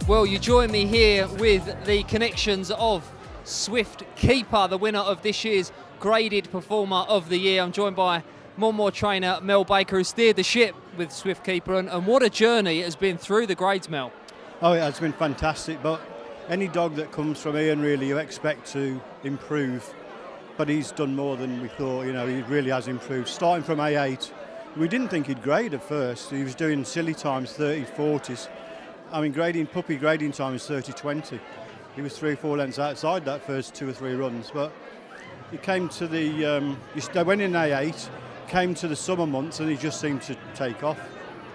Well, you join me here with the connections of Swift Keeper, the winner of this year's Graded Performer of the Year. I'm joined by more trainer Mel Baker, who steered the ship with Swift Keeper, and what a journey it has been through the grades, Mel. Oh, it has been fantastic, but any dog that comes from Ian, really, you expect to improve, but he's done more than we thought. You know, he really has improved. Starting from A8, we didn't think he'd grade at first. He was doing silly times, 30s, 40s. I mean, puppy grading time is 30-20. He was 3 or 4 lengths outside that first 2 or 3 runs, but he came to they went in A8, came to the summer months, and he just seemed to take off.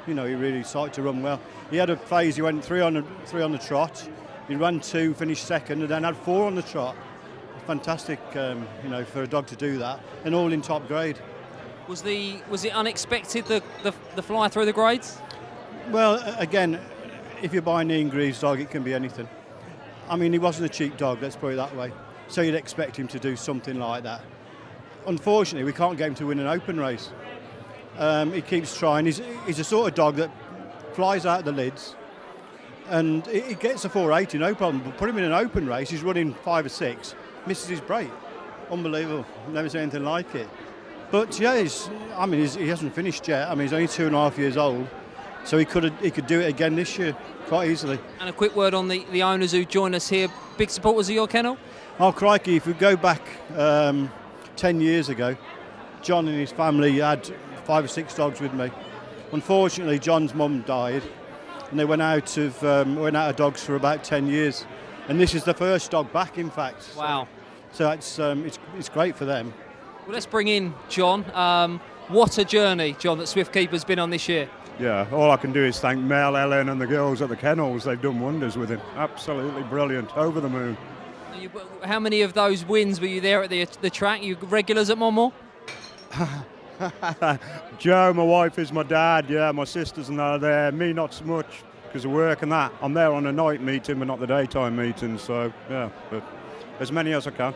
You know, he really started to run well. He had a phase, he went 3 on the trot, he ran 2, finished second, and then had 4 on the trot. Fantastic, you know, for a dog to do that, and all in top grade. Was it unexpected, the fly through the grades? Well, again, if you're buying Ian Greaves' dog, it can be anything. I mean, he wasn't a cheap dog, let's put it that way. So you'd expect him to do something like that. Unfortunately, we can't get him to win an open race. He keeps trying. He's a sort of dog that flies out the lids, and he gets a 480, no problem. But put him in an open race, he's running 5 or 6, misses his break. Unbelievable. Never seen anything like it. But yeah, he hasn't finished yet. I mean, he's only 2.5 years old. So he could do it again this year quite easily. And a quick word on the owners who join us here. Big supporters of your kennel? Oh crikey, if we go back 10 years ago, John and his family had 5 or 6 dogs with me. Unfortunately, John's mum died, and they went out of dogs for about 10 years. And this is the first dog back, in fact. Wow. So it's great for them. Well, let's bring in John. What a journey, John, that Swift Keeper's been on this year. Yeah, all I can do is thank Mel, Ellen and the girls at the kennels. They've done wonders with him. Absolutely brilliant. Over the moon. How many of those wins were you there at the track? You regulars at Monmore? Joe, my wife, is my dad. Yeah, my sisters and that are there. Me, not so much because of work and that. I'm there on a night meeting, but not the daytime meeting. So, yeah, but as many as I can.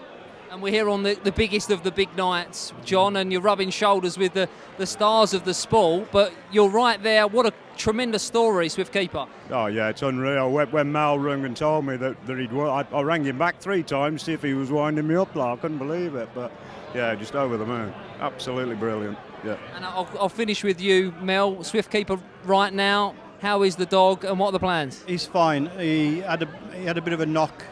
And we're here on the biggest of the big nights, John, and you're rubbing shoulders with the stars of the sport, but you're right there. What a tremendous story, Swift Keeper. Oh, yeah, it's unreal. When Mal rang and told me that he'd won, I rang him back 3 times to see if he was winding me up. I couldn't believe it, but yeah, just over the moon. Absolutely brilliant, yeah. And I'll finish with you, Mel. Swift Keeper right now, how is the dog and what are the plans? He's fine. He had a bit of a knock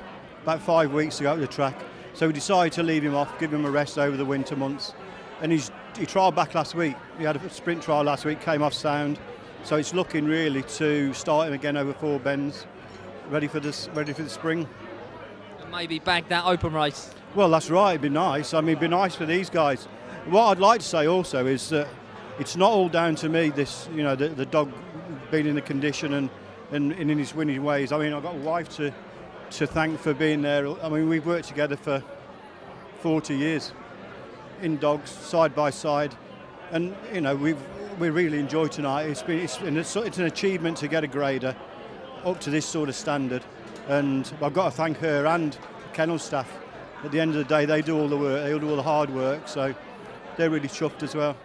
about 5 weeks ago at the track. So we decided to leave him off, give him a rest over the winter months. And he trialled back last week. He had a sprint trial last week, came off sound. So it's looking really to start him again over 4 bends, ready for the spring. And maybe bag that open race. Well, that's right, it'd be nice. I mean, it'd be nice for these guys. What I'd like to say also is that it's not all down to me, this, you know, the dog being in the condition and in his winning ways. I mean, I've got a wife to thank for being there. I mean, we've worked together for 40 years in dogs, side by side, and you know we really enjoyed tonight. It's an achievement to get a grader up to this sort of standard, and I've got to thank her and the kennel staff. At the end of the day, they do all the work, they do all the hard work, so they're really chuffed as well.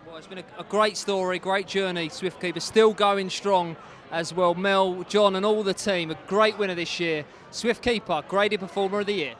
Well, it's been a great story, great journey. Swift Keeper still going strong as well. Mel, John and all the team, a great winner this year. Swift Keeper, Graded Performer of the Year.